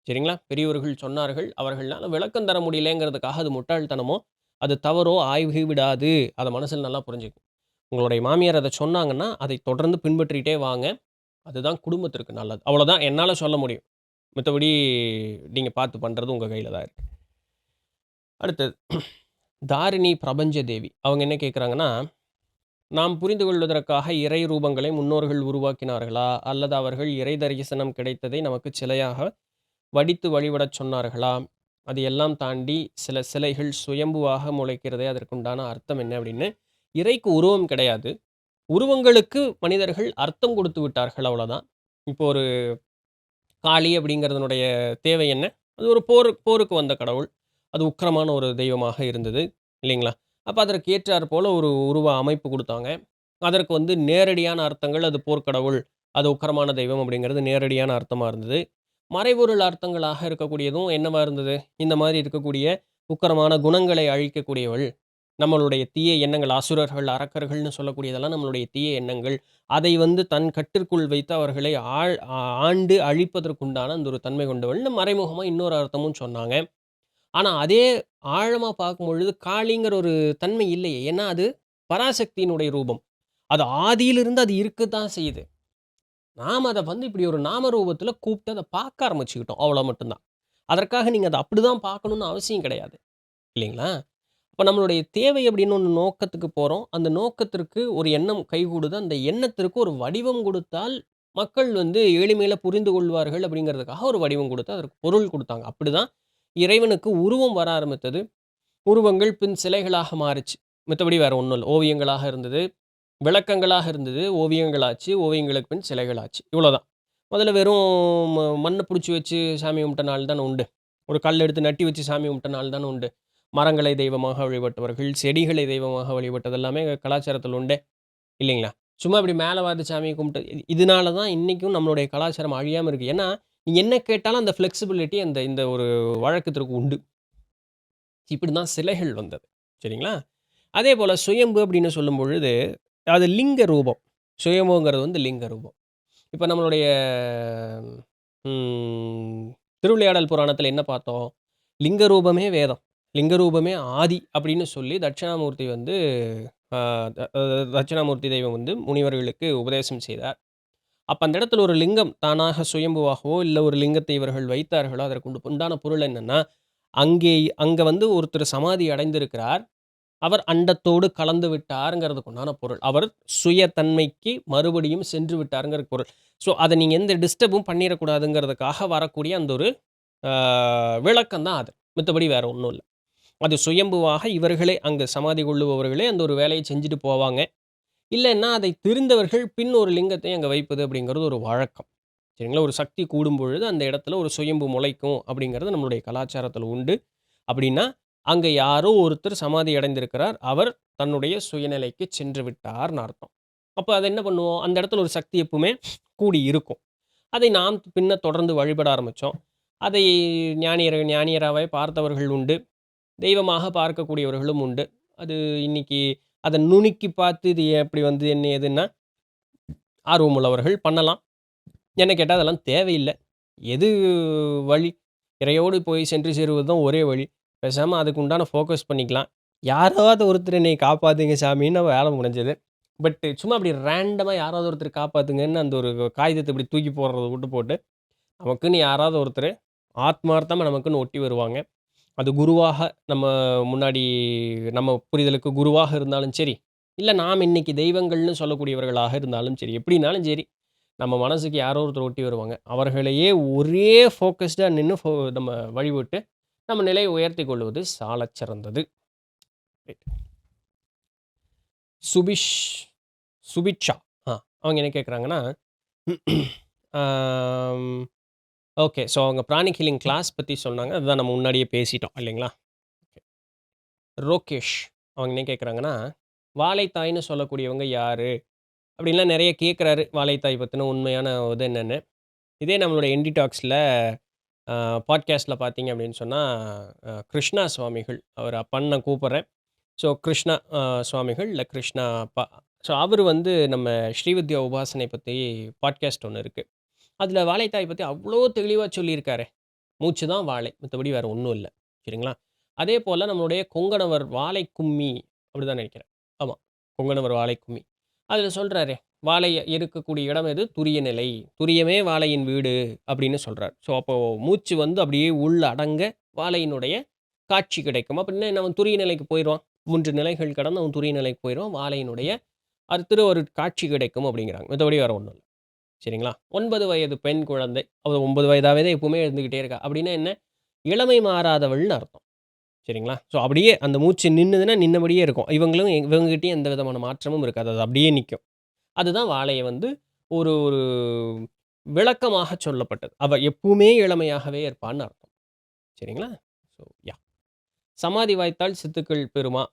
சரிங்களா? பெரியவர்கள் சொன்னார்கள். அவர்கள்னால விளக்கம் தர முடியலங்கிறதுக்காக அது முட்டாள்தனமோ, அது தவறோ ஆகி விடாது. அத மனசுல நல்லா புரிஞ்சுக்கங்க. உங்களுடைய மாமியார் அத சொன்னாங்கன்னா, அதை தொடர்ந்து பின்பற்றிட்டே வாங்க. அதுதான் குடும்பத்திற்கு நல்லது. அவ்வளோதான் என்னால சொல்ல முடியும். மத்தபடி நீங்க பார்த்து பண்றது உங்க கையில தான் இருக்கு. அடுத்தது தாரிணி பிரபஞ்ச தேவி. அவங்க என்ன கேட்குறாங்கன்னா, நாம் புரிந்து கொள்வதற்காக இறை ரூபங்களை முன்னோர்கள் உருவாக்கினார்களா? அல்லது அவர்கள் இறை தரிசனம் கிடைத்ததை நமக்கு சிலையாக வடித்து வழிபடச் சொன்னார்களா? அது எல்லாம் தாண்டி சில சிலைகள் சுயம்புவாக முளைக்கிறதே அதற்குண்டான அர்த்தம் என்ன? அப்படின்னு. இறைக்கு உருவம் கிடையாது. உருவங்களுக்கு மனிதர்கள் அர்த்தம் கொடுத்து விட்டார்கள் அவ்வளோதான். இப்போ ஒரு காளி அப்படிங்கிறதனுடைய தேவை என்ன? அது ஒரு போருக்கு வந்த கடவுள். அது உக்கிரமான ஒரு தெய்வமாக இருந்தது. இல்லைங்களா? அப்ப அதற்கு ஏற்றார் போல ஒரு உருவ அமைப்பு குடுத்தாங்க. அதற்கு வந்து நேரடியான அர்த்தங்கள் அது போர்க்கடவுள், அது உக்கிரமான தெய்வம் அப்படிங்கிறது நேரடியான அர்த்தமா இருந்தது. மறைபொருள் அர்த்தங்களாக இருக்கக்கூடியதும் என்னவா இருந்தது? இந்த மாரி இருக்கக்கூடிய உக்கிரமான குணங்களை அழிக்கக்கூடியவள். நம்மளுடைய தீய எண்ணங்கள் அசுரர்கள், அரக்கர்கள்னு சொல்லக்கூடியதெல்லாம் நம்மளுடைய தீய எண்ணங்கள். அதை வந்து தன் கட்டிற்குள் வைத்து அவர்களை ஆண்டு அழிப்பதற்குண்டான அந்த ஒரு தன்மை கொண்டவள்னு மறைமுகமா இன்னொரு அர்த்தமும் சொன்னாங்க. ஆனா, அதே ஆழமா பார்க்கும்பொழுது காளிங்கிற ஒரு தன்மை இல்லையே. ஏன்னா, அது பராசக்தியினுடைய ரூபம். அது ஆதியிலிருந்து அது இருக்கத்தான் செய்யுது. நாம அத வந்து இப்படி ஒரு நாம ரூபத்தில கூப்பிட்டு அத பார்க்க ஆரம்பிச்சுக்கிட்டோம். அவ்வளோ மட்டும் தான். அதற்காக நீங்க அத அப்படிதான் பார்க்கணும்னு அவசியம் கிடையாது. இல்லைங்களா? அப்ப நம்மளுடைய தேவை அப்படின்னு ஒண்ணு நோக்கத்துக்கு போறோம். அந்த நோக்கத்திற்கு ஒரு எண்ணம் கைகூடுது. அந்த எண்ணத்திற்கு ஒரு வடிவம் குடுத்தால், மக்கள் வந்து எளிமையில புரிந்து கொள்வார்கள் அப்படிங்கிறதுக்காக ஒரு வடிவம் குடுத்து, அதற்கு பொருள் குடுத்தாங்க. அப்படிதான் இறைவனுக்கு உருவம் வர ஆரம்பித்தது. உருவங்கள் பின் சிலைகளாக மாறுச்சு. மத்தபடி வேற ஒண்ணும் இல்ல. ஓவியங்களாக இருந்தது, விளக்கங்களாக இருந்தது, ஓவியங்களாச்சு, ஓவியங்களுக்கு பின் சிலைகளாச்சு. இவ்வளோதான். முதல்ல வெறும் மண்ண புடிச்சு வச்சு சாமி கும்பிட்ட நாள் தான உண்டு. ஒரு கல் எடுத்து நட்டி வச்சு சாமி கும்பிட்ட நாள் தான உண்டு. மரங்களை தெய்வமாக வழிபட்டவர்கள், செடிகளை தெய்வமாக வழிபட்டது எல்லாமே கலாச்சாரத்தில் உண்டே இல்லைங்களா? சும்மா இப்படி மேல பார்த்து சாமிய கும்பிட்டு இதனால தான் இன்னைக்கும் நம்மளுடைய கலாச்சாரம் அழியாம இருக்கு. ஏன்னா, நீங்க என்ன கேட்டாலும் அந்த ஃப்ளெக்சிபிலிட்டி அந்த இந்த ஒரு வழக்கத்திற்கு உண்டு. இப்படிதான் சிலைகள் வந்தது. சரிங்களா? அதேபோல சுயம்பு அப்படின்னு சொல்லும்பொழுது, அது லிங்க ரூபம். சுயம்புங்கிறது வந்து லிங்க ரூபம். இப்ப நம்மளுடைய ம் திருவிளையாடல் புராணத்தில என்ன பார்த்தோம்? லிங்க ரூபமே வேதம். லிங்க ரூபமே ஆதி அப்படின்னு சொல்லி தட்சிணாமூர்த்தி வந்து அ த தட்சிணாமூர்த்தி தெய்வம் வந்து முனிவர்களுக்கு உபதேசம் செய்தார். அப்ப அந்த இடத்துல ஒரு லிங்கம் தானாக சுயம்புவாகவோ, இல்ல ஒரு லிங்கத்தை இவர்கள் வைத்தார்களோ, அதற்கு உண்டான பொருள் என்னன்னா, அங்கே அங்க வந்து ஒருத்தர் சமாதி அடைந்திருக்கிறார். அவர் அண்டத்தோடு கலந்து விட்டார்ங்கிறதுக்கு உண்டான பொருள். அவர் சுய தன்மைக்கு மறுபடியும் சென்று விட்டார்ங்கிற பொருள். ஸோ, அத நீங்க எந்த டிஸ்டர்பும் பண்ணிறக்கூடாதுங்கிறதுக்காக வரக்கூடிய அந்த ஒரு அ விளக்கம் தான் அது. மித்தபடி வேற ஒண்ணும் இல்ல. அது சுயம்புவாக இவர்களே அங்க சமாதி கொள்ளுபவர்களே அந்த ஒரு வேலைய செஞ்சுட்டு போவாங்க. இல்லன்னா, அதை தெரிந்தவர்கள் பின் ஒரு லிங்கத்தை அங்க வைப்பது அப்படிங்கிறது ஒரு வழக்கம். சரிங்களா? ஒரு சக்தி கூடும்பொழுது அந்த இடத்துல ஒரு சுயம்பு முளைக்கும் அப்படிங்கிறது நம்மளுடைய கலாச்சாரத்துல உண்டு. அப்படின்னா, அங்க யாரோ ஒருத்தர் சமாதி அடைந்திருக்கிறார். அவர் தன்னுடைய சுயநிலைக்கு சென்று விட்டார்ன்னு அர்த்தம். அப்ப அத என்ன பண்ணுவோம்? அந்த இடத்துல ஒரு சக்தி எப்பவுமே கூடி இருக்கும். அதை நாம் பின்ன தொடர்ந்து வழிபட ஆரம்பிச்சோம். அதை ஞானியராவே பார்த்தவர்கள் உண்டு. தெய்வமாக பார்க்கக்கூடியவர்களும் உண்டு. அது இன்னைக்கு அத நுணுக்கி பார்த்து இது எப்படி வந்து என்ன ஏதுன்னா, ஆர்வமுள்ளவர்கள் பண்ணலாம். என்ன கேட்டா அதெல்லாம் தேவையில்ல. எது வழி? இறையோடு போய் சென்று சேருவது தான் ஒரே வழி. பேசாம அதுக்கு உண்டான ஃபோக்கஸ் பண்ணிக்கலாம். யாராவது ஒருத்தர் என்னைய காப்பாத்துங்க சாமின்னு வேல முடிஞ்சது. பட் சும்மா அப்படி ரேண்டமா யாராவது ஒருத்தர் காப்பாத்துங்கன்னு அந்த ஒரு காகிதத்த இப்படி தூக்கி போடுறத விட்டு போட்டு, நமக்குன்னு யாராவது ஒருத்தரு ஆத்மார்த்தமா நமக்குன்னு ஒட்டி வருவாங்க. அது குருவாக நம்ம முன்னாடி நம்ம புரிதலுக்கு குருவாக இருந்தாலும் சரி, இல்ல நாம் இன்னைக்கு தெய்வங்கள்னு சொல்லக்கூடியவர்களாக இருந்தாலும் சரி, எப்படினாலும் சரி, நம்ம மனசுக்கு யாரோ ஒருத்தர் ஒட்டி வருவாங்க. அவர்களையே ஒரே ஃபோக்கஸ்டா நின்னு நம்ம வழிபட்டு, நம்ம நிலையை உயர்த்திக் கொள்வது சாலச் சிறந்தது. ரைட். சுபிஷ் சுபிட்சா. ஆ அவங்க என்ன கேட்குறாங்கன்னா, ஆம் ஓகே. ஸோ அவங்க பிராணிக் ஹீலிங் கிளாஸ் பத்தி சொன்னாங்க. அதுதான் நம்ம முன்னாடியே பேசிட்டோம் இல்லைங்களா? ரோகேஷ் அவங்க என்ன கேட்குறாங்கன்னா, வாழைத்தாய்ன்னு சொல்லக்கூடியவங்க யாரு? அப்படின்லாம் நெறைய கேட்குறாரு. வாழைத்தாய் பத்தின உண்மையான இது என்னன்னு. இதே நம்மளோட என்டி டாக்ஸ்ல பாட்காஸ்ட்ல பார்த்தீங்க அப்படின்னு சொன்னா, கிருஷ்ணா சுவாமிகள் அவர் அப்பான்னு நான் கூப்பிடுறேன். ஸோ கிருஷ்ணா சுவாமிகள் இல்ல கிருஷ்ணா அப்பா. ஸோ அவரு வந்து நம்ம ஸ்ரீவித்யா உபாசனை பத்தி பாட்காஸ்ட் ஒண்ணு இருக்கு. அதில வாழைத்தாய் பத்தி அவ்ளோ தெளிவா சொல்லியிருக்காரே. மூச்சு தான் வாழை. மத்தபடி வேற ஒண்ணும் இல்ல. சரிங்களா? அதேபோல நம்மளுடைய கொங்கணவர் வாழை கும்மி அப்படிதான் நெனைக்கிறேன். ஆமா. கொங்கணவர் வாழை கும்மி. அதில சொல்றாரே, வாழை இருக்கக்கூடிய இடம் எது? துரிய நிலை. துரியமே வாழையின் வீடு அப்படின்னு சொல்றார். ஸோ அப்போ மூச்சு வந்து அப்படியே உள் அடங்க வாழையினுடைய காட்சி கிடைக்கும். அப்படின்னா என்ன அவன் துரிய நிலைக்கு போயிருவான். 3 நிலைகள் கடந்து அவன் துரிய நிலைக்கு போயிருவான். வாழையினுடைய அடுத்து ஒரு காட்சி கிடைக்கும் அப்படிங்கிறாங்க. மத்தபடி வேற ஒண்ணும் இல்ல. சரிங்களா? 9 வயது பெண் குழந்தை. அவ 9 வயதாவே தான் எப்பவுமே இருந்துகிட்டே இருக்கா. அப்படின்னா என்ன? இளமை மாறாதவள்னு அர்த்தம். சரிங்களா? ஸோ அப்படியே அந்த மூச்சு நின்னுதுன்னா நின்னபடியே இருக்கும். இவங்ககிட்டயும் எந்த விதமான மாற்றமும் இருக்காது. அது அப்படியே நிக்கும். அதுதான் வாழைய வந்து ஒரு ஒரு விளக்கமாக சொல்லப்பட்டது. அவ எப்பவுமே இளமையாகவே இருப்பான்னு அர்த்தம். சரிங்களா? So yeah! சமாதி வாய்த்தால் சித்துக்கள் பெறுமா?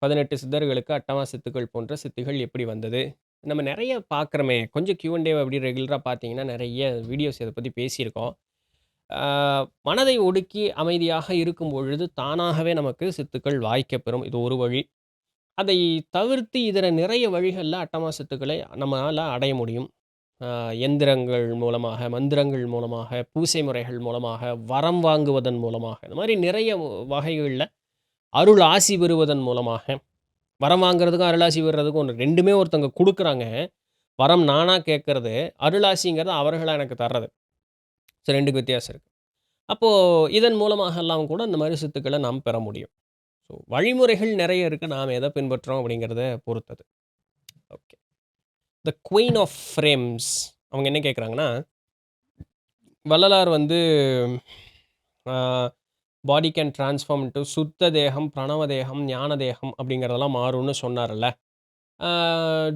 18 சித்தர்களுக்கு அட்டமா சித்துக்கள் போன்ற சித்திகள் எப்படி வந்தது? நம்ம நெறைய பார்க்குறோமே. கொஞ்சம் Q&A அப்படி ரெகுலரா பார்த்தீங்கன்னா, நெறைய வீடியோஸ் இத பத்தி பேசியிருக்கோம். ஆ மனதை ஒடுக்கி அமைதியாக இருக்கும் பொழுது, தானாகவே நமக்கு சித்துக்கள் வாய்க்கப்பெறும். இது ஒரு வழி. அதை தவிர்த்து இதர நிறைய வழிகள்ல அட்டமா சித்துக்களை நம்மளால அடைய முடியும். ஆ எந்திரங்கள் மூலமாக, மந்திரங்கள் மூலமாக, பூசை முறைகள் மூலமாக, வரம் வாங்குவதன் மூலமாக, இந்த மாரி நிறைய வகைகள்ல அருள் ஆசி பெறுவதன் மூலமாக, வரம் வாங்குறதுக்கும், அருளாசி பெறுறதுக்கும் 2மே ஒருத்தவங்க குடுக்குறாங்க. வரம் நானா கேட்கறது, அருளாசிங்கிறது அவர்களா எனக்கு தர்றது. ஸோ 2க்கும் வித்தியாசம் இருக்கு. அப்போ இதன் மூலமாகலாம் கூட இந்த மாரி சித்துக்கள நாம் பெற முடியும். ஸோ வழிமுறைகள் நெறைய இருக்கு. நாம எத பின்பற்றோம் அப்படிங்கிறத பொறுத்தது. Okay. The queen of frames அவங்க என்ன கேட்குறாங்கன்னா, வள்ளலார் வந்து uh body can transform into சுத்த தேகம், பிரணவ தேகம், ஞான தேகம் அப்படிங்கிறதெல்லாம் மாறும்னு சொன்னார்ல்ல.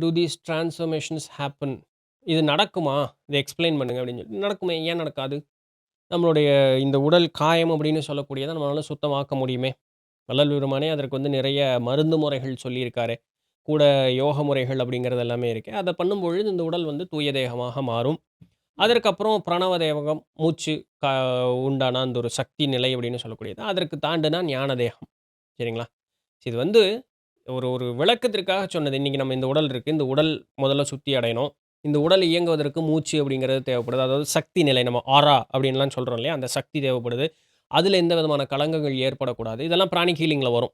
Do these transformations happen? இது நடக்குமா? இத எக்ஸ்ப்ளைன் பண்ணுங்க அப்படின்னு சொல்லி. நடக்குமே, ஏன் நடக்காது? நம்மளுடைய இந்த உடல் காயம் அப்படின்னு சொல்லக்கூடியத நம்மளால சுத்தமாக்க முடியுமே. வள்ளல் பெருமானே அதற்கு வந்து நிறைய மருந்து முறைகள் சொல்லியிருக்காரு. கூட யோக முறைகள் அப்படிங்கிறது எல்லாமே இருக்கு. அத பண்ணும்பொழுது இந்த உடல் வந்து தூய தேகமாக மாறும். அதற்கப்புறம் பிரணவ தேவகம், மூச்சு க உண்டான அந்த ஒரு சக்தி நிலை அப்படின்னு சொல்லக்கூடியது. அதற்கு தாண்டுனா ஞான தேகம். சரிங்களா? இது வந்து ஒரு ஒரு விளக்கத்திற்காக சொன்னது. இன்னைக்கு நம்ம இந்த உடல் இருக்கு. இந்த உடல் முதல்ல சுத்தி அடையணும். இந்த உடல் இயங்குவதற்கு மூச்சு அப்படிங்கிறது தேவைப்படுது. அதாவது சக்தி நிலை நம்ம ஆரா அப்படின்லாம் சொல்றோம் இல்லையா? அந்த சக்தி தேவைப்படுது. அதில எந்த விதமான கலங்கங்கள் ஏற்படக்கூடாது. இதெல்லாம் பிராணிக் ஹீலிங்ல வரும்.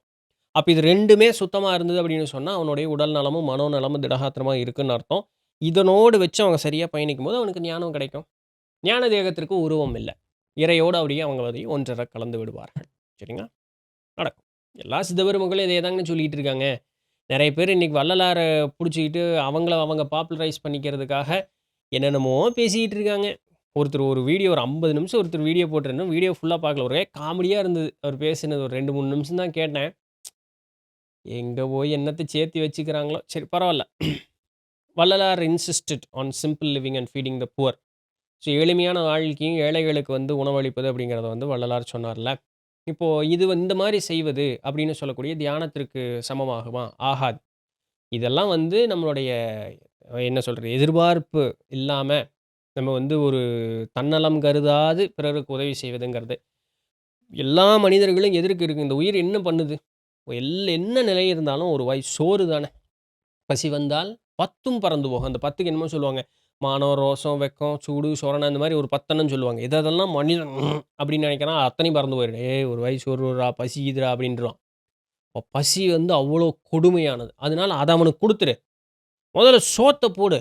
அப்ப இது 2மே சுத்தமா இருந்தது அப்படின்னு சொன்னா, அவனுடைய உடல் நலமும், மனோநலமும் திடகாத்திரமா இருக்குன்னு அர்த்தம். இதனோடு வச்சு அவங்க சரியா பயணிக்கும்போது அவனுக்கு ஞானம் கிடைக்கும். ஞான தேகத்திற்கு உருவம் இல்ல. இறையோடு அப்படியே அவங்க அதை ஒன்றர கலந்து விடுவார்கள். சரிங்களா? நடக்கும். எல்லா சித்தபெருமக்களும் இதே தாங்கன்னு சொல்லிட்டு இருக்காங்க. நெறைய பேர் இன்னைக்கு வள்ளலார புடிச்சுக்கிட்டு அவங்கள அவங்க பாப்புலரைஸ் பண்ணிக்கிறதுக்காக என்னென்னமோ பேசிக்கிட்டு இருக்காங்க. ஒருத்தர் ஒரு வீடியோ ஒரு 50 நிமிஷம் ஒருத்தர் வீடியோ போட்டிருந்தோம். வீடியோ ஃபுல்லா பார்க்கல. ஒரே காமெடியா இருந்தது. அவர் பேசினது ஒரு 2, 3 நிமிஷம் தான் கேட்டேன். எங்க போய் என்னத்த சேர்த்தி வச்சுக்கிறாங்களோ! சரி பரவால்ல. Vallalar insisted on simple living and feeding the poor. So எளிமையான வாழ்க்கையும் ஏழைகளுக்கு வந்து உணவளிப்பது அப்படிங்கிறத வந்து வள்ளலார் சொன்னார்ல. இப்போ இது இந்த மாரி செய்வது அப்படின்னு சொல்லக்கூடிய தியானத்திற்கு சமமாகுமா? ஆகாது. இதெல்லாம் வந்து நம்மளுடைய என்ன சொல்றது? எதிர்பார்ப்பு இல்லாம நம்ம வந்து ஒரு தன்னலம் கருதாது பிறருக்கு உதவி செய்வதுங்கிறது. எல்லா மனிதர்களும் எதற்கு இருக்கு? இந்த உயிர் என்ன பண்ணுது? என்ன நிலை இருந்தாலும் ஒரு வாய் சோறு தானே! பசி வந்தால் 10ம் பறந்து போகும். அந்த 10க்கு என்னமோ சொல்லுவாங்க. மானம், ரோசம், வெட்கம், சூடு, சொரணை அந்த மாரி ஒரு 10 எண்ணம் சொல்லுவாங்க. எதெல்லாம் மனிதன் அப்படின்னு நினைக்கிறான் அத்தனையும் பறந்து போயிடும். "ஏய் ஒரு வாய் சோறு குடுறா, பசிக்குதுடா" அப்படின்ருவான். அப்ப பசி வந்து அவ்வளோ கொடுமையானது. அதனால அத அவனுக்கு குடுத்துரு. முதல்ல சோத்த போடு.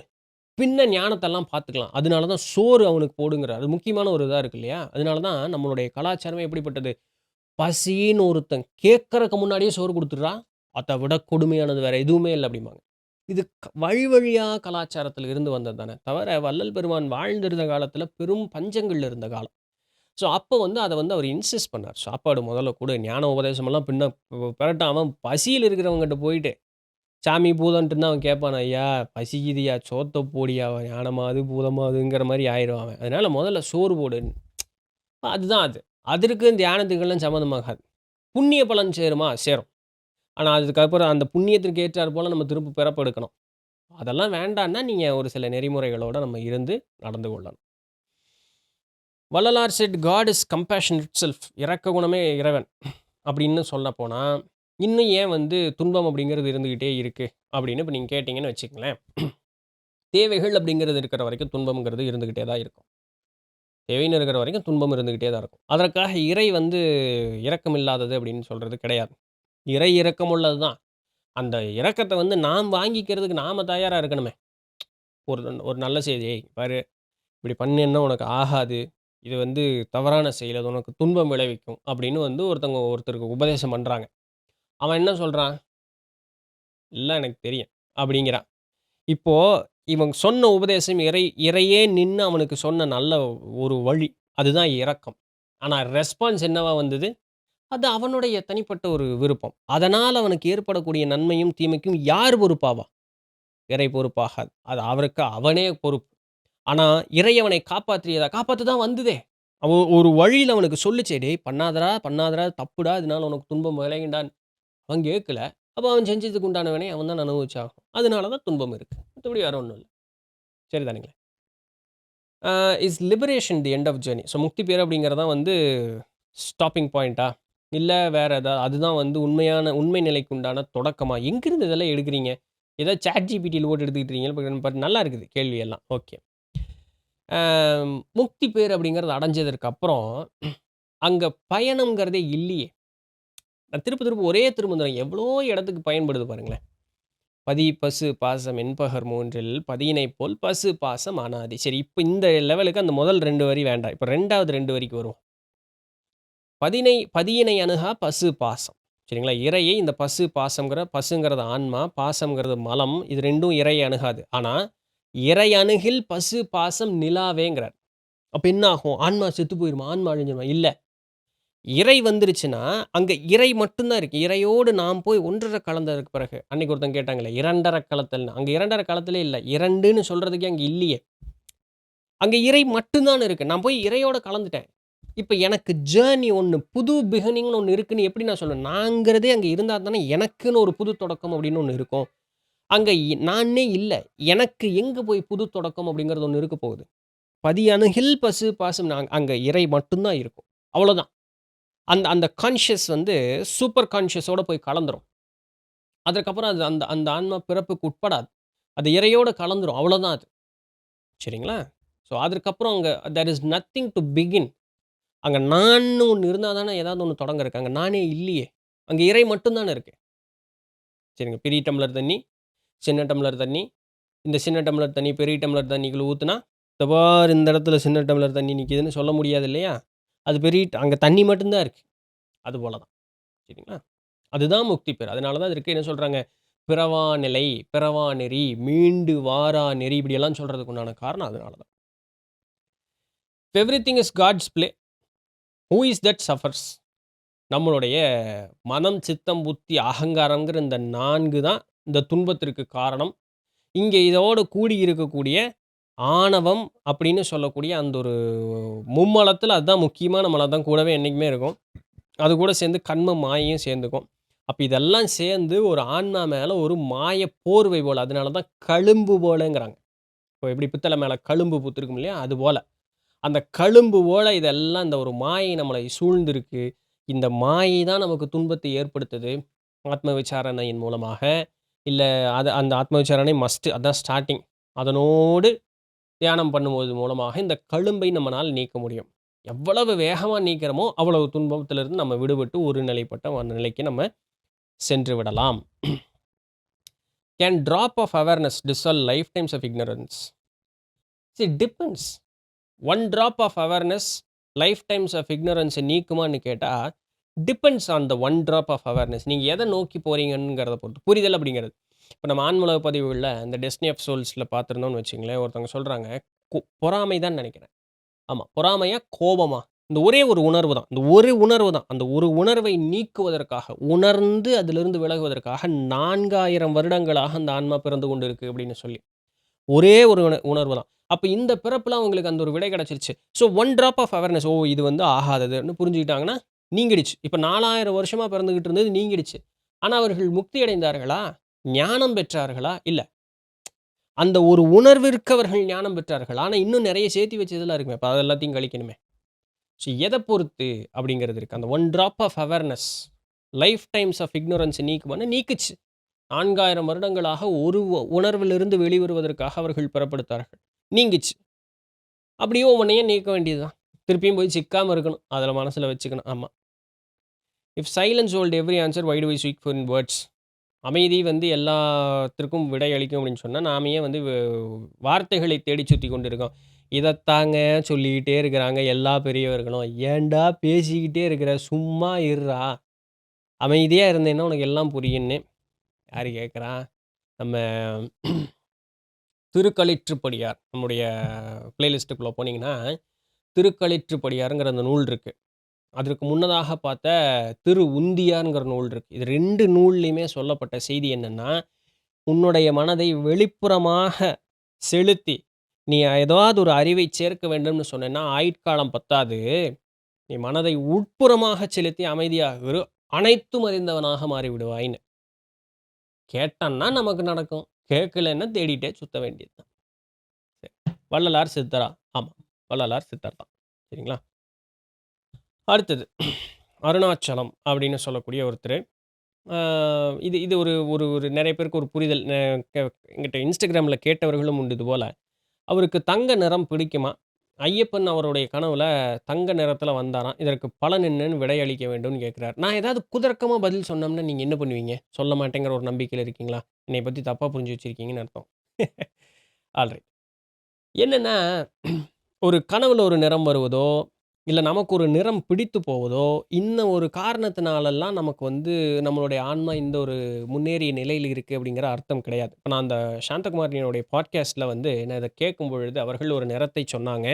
பின்ன ஞானத்தெல்லாம் பார்த்துக்கலாம். அதனால தான் சோறு அவனுக்கு போடுங்கிறார். அது முக்கியமான ஒரு இதா இருக்கு இல்லையா? அதனால தான் நம்மளுடைய கலாச்சாரமே எப்படிப்பட்டது? பசின்னு ஒருத்தன் கேட்கறக்கு முன்னாடியே சோறு குடுத்துடுறான். அத விட கொடுமையானது வேற எதுவுமே இல்ல அப்படிம்பாங்க. இது வழி வழியா கலாச்சாரத்துல இருந்து வந்தது தானே தவிர, வள்ளல் பெருமான் வாழ்ந்திருந்த காலத்துல பெரும் பஞ்சங்கள் இருந்த காலம். ஸோ, அப்ப வந்து அத வந்து அவர் இன்சிஸ்ட் பண்ணார். சாப்பாடு முதல்ல குடு. ஞான உபதேசமெல்லாம் பின்ன பெறட்டும். அவன் பசியில இருக்கிறவன்கிட்ட போயிட்டு, சாமி, பூதம்ன்ட்டு இருந்தா அவன் கேட்பானா? ஐயா பசிக்குதுய்யா, சோத்த போடுய்யா, ஞானமாது, பூதமாதுங்கிற மாரி ஆயிருவான் அவன். அதனால முதல்ல சோறு போடுன்னு. அதுதான் அது. அதற்கு தியானத்துக்கெல்லாம் சம்மந்தமாகாது. புண்ணிய பலன் சேருமா? சேரும். ஆனா, அதுக்கப்புறம் அந்த புண்ணியத்திற்கு ஏற்றார் போல நம்ம திரும்ப பிறப்பு எடுக்கணும். அதெல்லாம் வேண்டான்னா, நீங்க ஒரு சில நெறிமுறைகளோட நம்ம இருந்து நடந்து கொள்ளணும். Vallalar said God is compassion itself. இரக்க குணமே இறைவன். அப்படின்னு சொல்லப்போனா, இன்னும் ஏன் வந்து துன்பம் அப்படிங்கிறது இருந்துகிட்டே இருக்கு? அப்படின்னு இப்ப நீங்க கேட்டீங்கன்னு வச்சுக்கங்களேன். தேவைகள் அப்படிங்கிறது இருக்கிற வரைக்கும் துன்பம்ங்கிறது இருந்துகிட்டே தான் இருக்கும். தேவைன்னு இருக்கிற வரைக்கும் துன்பம் இருந்துகிட்டே தான் இருக்கும். அதற்காக இறை வந்து இரக்கம் இல்லாதது அப்படின்னு சொல்றது கிடையாது. இறை இரக்கம் உள்ளது தான். அந்த இரக்கத்த வந்து நாம் வாங்கிக்கிறதுக்கு நாம தயாரா இருக்கணுமே! ஒரு ஒரு நல்ல செய்தி, "ஏய் பாரு, இப்படி பண்ணேன்னா உனக்கு ஆகாது. இது வந்து தவறான செயல். அது உனக்கு துன்பம் விளைவிக்கும்." அப்படின்னு வந்து ஒருத்தருக்கு உபதேசம் பண்றாங்க. அவன் என்ன சொல்றான்? "எல்லாம் எனக்கு தெரியும்." அப்படிங்கிறான். இப்போ இவன் சொன்ன உபதேசம் இறையே நின்னு அவனுக்கு சொன்ன நல்ல ஒரு வழி. அதுதான் இரக்கம். ஆனா ரெஸ்பான்ஸ் என்னவா வந்தது? அது அவனுடைய தனிப்பட்ட ஒரு விருப்பம். அதனால அவனுக்கு ஏற்படக்கூடிய நன்மையும், தீமைக்கும் யார் பொறுப்பாவா? இறை பொறுப்பாகாது. அது அவருக்கு அவனே பொறுப்பு. ஆனா, இறை அவனை காப்பாற்றியதா? காப்பாத்த தான் வந்ததே! ஒரு வழியில அவனுக்கு சொல்லுச்சே, "டேய் பண்ணாதடா, பண்ணாதடா, தப்புடா. இதனால உனக்கு துன்பம் விளையும்டான்னு." அவன் கேட்கல. அப்ப அவன் செஞ்சதுக்கு உண்டான வினைய அவன் தான் அனுபவிச்சாகணும். அதனால தான் துன்பம் இருக்கு. மத்தபடி வேற ஒண்ணும் இல்ல. சரிதானுங்களே! Is liberation the end of journey. So முக்தி பேறு அப்படிங்கிறது தான் வந்து ஸ்டாப்பிங் பாயிண்ட்டா? இல்ல வேற அதுதான் வந்து உண்மை நிலைக்கு உண்டான தொடக்கமா? எங்கிருந்து இதெல்லாம் எடுக்குறீங்க? ஏதோ ChatGPTல போட்டு எடுத்துக்கிட்டு இருக்கீங்க. பட் நல்லா இருக்குது கேள்வி எல்லாம். ஓகே. அ முக்தி பேறு அப்படிங்கிறது அடைஞ்சதற்கு அப்புறம், அங்க பயணம்ங்கிறதே இல்லியே! நான் திரும்ப திரும்ப ஒரே திருமந்திரம் எவ்வளோ இடத்துக்கு பயன்படுது பாருங்களேன். "பதி, பசு, பாசம் என்பகர் மூன்றில் பதியினைப் போல் பசு பாசம் அனாதி." சரி, இப்ப இந்த லெவலுக்கு அந்த முதல் 2 வரி வேண்டாம். இப்ப 2வது 2 வரிக்கு வருவோம். பதியினை அணுகா பசு பாசம். சரிங்களா? இறையை இந்த பசு பாசம்ங்கிற பசுங்கிறது ஆன்மா, பாசம்ங்கிறது மலம். இது 2ம் இறையை அணுகாது. ஆனா, இறை அணுகில் பசு பாசம் நிலாவேங்கிறார். அப்ப என்ன ஆகும்? ஆன்மா செத்து போயிருமா? ஆன்மா அழிஞ்சிருமா? இல்ல. இறை வந்துருச்சுன்னா, அங்க இறை மட்டும் தான் இருக்கு. இறையோடு நாம் போய் ஒன்றரை கலந்ததற்கு பிறகு, அன்னைக்கு ஒருத்தங்க கேட்டாங்களே, இரண்டற கலத்தல்ன்னு. அங்க இரண்டற கலத்தலே இல்ல. 2ன்னு சொல்றதுக்கே அங்க இல்லியே. அங்க இறை மட்டும் தான் இருக்கு. நான் போய் இறையோட கலந்துட்டேன். இப்ப எனக்கு ஜேர்னி ஒண்ணு, புது பிகினிங்ன்னு ஒண்ணு இருக்குன்னு எப்படி நான் சொல்லுவேன்? நான்ங்கிறதே அங்க இருந்தா தானே எனக்குன்னு ஒரு புது தொடக்கம் அப்படின்னு ஒண்ணு இருக்கும். அங்க நானே இல்ல. எனக்கு எங்க போய் புது தொடக்கம் அப்படிங்கிறது ஒண்ணு இருக்க போகுது. "பதியணுகில் பசு பாசம்" அங்க இறை மட்டும் தான் இருக்கும். அவ்வளோதான். அந்த அந்த கான்ஷியஸ் வந்து சூப்பர் கான்ஷியஸோட போய் கலந்துரும். அதற்கப்புறம் அது அந்த அந்த ஆன்மா பிறப்புக்கு உட்படாது. அது இறையோட கலந்துரும். அவ்வளோதான் அது. சரிங்களா? ஸோ அதற்கப்புறம் அங்க there is nothing to begin. அங்க நான்னு ஒண்ணு இருந்தா தானே ஏதாவது ஒண்ணு தொடங்கறக்கு. அங்க நானே இல்லையே. அங்க இறை மட்டும் தானே இருக்கு. சரிங்க. பெரிய டம்ளர் தண்ணி, சின்ன டம்ளர் தண்ணி. இந்த சின்ன டம்ளர் தண்ணி, பெரிய டம்ளர் தண்ணிக்குள்ள ஊத்துனா, "இதோ பாரு இந்த இடத்துல சின்ன டம்ளர் தண்ணி நிக்குதுன்னு" சொல்ல முடியாது இல்லையா? அது பெரிய அங்க தண்ணி மட்டும் தான் இருக்கு. அதுபோல தான். சரிங்களா? அதுதான் முக்தி பெறு. அதனால தான் இதற்கு என்ன சொல்றாங்க? பிறவா நிலை, பிறவா நெறி, மீண்டு வாரா நெறி இப்படியெல்லாம் சொல்றதுக்கு உண்டான காரணம் அதனால தான். Everything is God's play. Who is that suffers? நம்மளுடைய மனம், சித்தம், புத்தி, அகங்காரம்ங்கிற இந்த 4 தான் இந்த துன்பத்திற்கு காரணம். இங்க இதோடு கூடி இருக்கக்கூடிய ஆணவம் அப்படின்னு சொல்லக்கூடிய அந்த ஒரு மும்மலத்தில அதுதான் முக்கியமான மலம் தான் கூடவே என்னைக்குமே இருக்கும். அது கூட சேர்ந்து கன்ம மாயையும் சேர்ந்துக்கும். அப்ப இதெல்லாம் சேர்ந்து ஒரு ஆன்மா மேல ஒரு மாய போர்வை போல. அதனால தான் கழும்பு போலங்கிறாங்க. இப்போ எப்படி பித்தள மேல கழும்பு பூத்திருக்கும் இல்லையா? அதுபோல. அந்த கழும்பு போல இதெல்லாம் இந்த ஒரு மாயை நம்மளை சூழ்ந்திருக்கு. இந்த மாயை தான் நமக்கு துன்பத்தை ஏற்படுத்துது. ஆத்ம விசாரணையின் மூலமாக. இல்ல அந்த ஆத்ம விசாரணை மஸ்ட். அதான் ஸ்டார்ட்டிங். அதனோடு தியானம் பண்ணுவது மூலமாக இந்த கழும்பை நம்மனால நீக்க முடியும். எவ்வளவு வேகமா நீக்கிறோமோ, அவ்வளவு துன்பத்திலிருந்து நம்ம விடுபட்டு ஒரு நிலைப்பட்ட நிலைக்கு நம்ம சென்று விடலாம். Can drop of awareness dissolve lifetimes of ignorance? It depends. One drop of awareness lifetimes of இக்னரன்ஸை நீக்குமான்னு கேட்டால், depends on the one drop of awareness. நீங்கள் எதை நோக்கி போகிறீங்கிறத பொறுத்து. புரிதல் அப்படிங்கிறது. இப்போ நம்ம ஆன்மூலக பதிவுகளில் இந்த டெஸ்டினி ஆஃப் சோல்ஸில் பார்த்துருந்தோம்னு வச்சுங்களேன், ஒருத்தவங்க சொல்கிறாங்க, பொறாமை தான் நினைக்கிறேன். ஆமா. பொறாமையா? கோபமா? இந்த ஒரே ஒரு உணர்வு தான். இந்த ஒரு உணர்வு தான். அந்த ஒரு உணர்வை நீக்குவதற்காக, உணர்ந்து அதிலிருந்து விலகுவதற்காக 4000 வருடங்களாக அந்த ஆன்மா பிறந்து கொண்டு இருக்கு அப்படின்னு சொல்லி. ஒரே ஒரு உணர்வு தான். அப்ப இந்த பிறப்புல அவங்களுக்கு அந்த ஒரு விடை கிடைச்சிருச்சு. So one drop of awareness. Oh! இது வந்து ஆகாததுன்னு புரிஞ்சுக்கிட்டாங்கன்னா, நீங்கிடுச்சு. இப்ப 4000 வருஷமா பிறந்துகிட்டு இருந்தது நீங்கிடுச்சு. ஆனா அவர்கள் முக்தி அடைந்தார்களா? ஞானம் பெற்றார்களா? இல்ல. அந்த ஒரு உணர்விற்கு அவர்கள் ஞானம் பெற்றார்கள். ஆனா இன்னும் நெறைய சேர்த்தி வச்சதெல்லாம் இருக்குமே. அப்ப அது எல்லாத்தையும் கழிக்கணுமே. ஸோ எத பொறுத்து அப்படிங்கிறது இருக்கு. அந்த one drop of awareness lifetimes of ignorance நீக்குமான்னு நீக்குச்சு. 4000 வருடங்களாக ஒரு உணர்விலிருந்து வெளிவருவதற்காக அவர்கள் பிறப்பெடுத்தார்கள். நீங்குச்சு. அப்படியே ஒவ்வொன்னையும் நீக்க வேண்டியது தான். திருப்பியும் போய் சிக்காம இருக்கணும். அதில மனசுல வச்சுக்கணும். ஆமா. If silence hold every answer why do we seek for in words? அமைதி வந்து எல்லாத்திற்கும் விடை அளிக்கும் அப்படின்னு சொன்னா, நாம ஏன் வந்து வார்த்தைகளை தேடி சுத்தி கொண்டிருக்கோம்? இதத்தாங்க சொல்லிக்கிட்டே இருக்கிறாங்க எல்லா பெரியவர்களும். ஏன்டா பேசிக்கிட்டே இருக்கிற? சும்மா இருடா! அமைதியா இருந்தேன்னா உனக்கு எல்லாம் புரியும்ன்னு. யாரு கேட்கிறா? நம்ம திருக்களிற்றுப்படியார். நம்முடைய பிளேலிஸ்ட்டுக்குள்ள போனீங்கன்னா, திருக்களிற்றுப்படியார்ங்கிற அந்த நூல் இருக்கு. அதற்கு முன்னதாக பார்த்த திரு உந்தியார்ங்கிற நூல் இருக்கு. இது 2 நூல்லையுமே சொல்லப்பட்ட செய்தி என்னன்னா, உன்னுடைய மனதை வெளிப்புறமாக செலுத்தி, நீ ஏதாவது ஒரு அறிவை சேர்க்க வேண்டும்னு சொன்னேன்னா, ஆயுட்காலம் பத்தாது. நீ மனதை உட்புறமாக செலுத்தி அமைதியாக இரு. அனைத்தும் அறிந்தவனாக மாறிவிடுவாய்ன்னு. கேட்டான்னா நமக்கு நடக்கும். கேட்கலன்னா தேடிட்டே சுத்த வேண்டியது தான். சரி. வள்ளலார் சித்தரா? ஆமா. வள்ளலார் சித்தர் தான். சரிங்களா? அடுத்தது அருணாச்சலம் அப்படின்னு சொல்லக்கூடிய ஒருத்தரு. ஆ இது இது ஒரு ஒரு ஒரு நெறைய பேருக்கு ஒரு புரிதல். என்கிட்ட Instagramல கேட்டவர்களும் உண்டு இதுபோல. அவருக்கு தங்க நிறம் பிடிக்குமா? ஐயப்பன் அவருடைய கனவுல தங்க நிறத்தில வந்தாராம். இதற்கு பலன் என்னன்னு விடை அளிக்க வேண்டும்னு கேட்கிறார். நான் ஏதாவது குதர்க்கமா பதில் சொன்னோம்னா நீங்க என்ன பண்ணுவீங்க? சொல்ல மாட்டேங்கிற ஒரு நம்பிக்கையில இருக்கீங்களா? என்னைய பத்தி தப்பா புரிஞ்சு வச்சிருக்கீங்கன்னு அர்த்தம். ஆல்ரைட். என்னன்னா, ஒரு கனவுல ஒரு நிறம் வருவதோ, இல்ல நமக்கு ஒரு நிறம் பிடித்து போவதோ, இந்த ஒரு காரணத்தினாலலாம் நமக்கு வந்து நம்மளுடைய ஆன்மா இந்த ஒரு முன்னேறிய நிலையில இருக்கு அப்படிங்கிற அர்த்தம் கிடையாது. இப்ப நான் அந்த சாந்தகுமாரினுடைய பாட்காஸ்ட்ல வந்து நான் இத கேட்கும்பொழுது அவர்கள் ஒரு நிறத்தை சொன்னாங்க.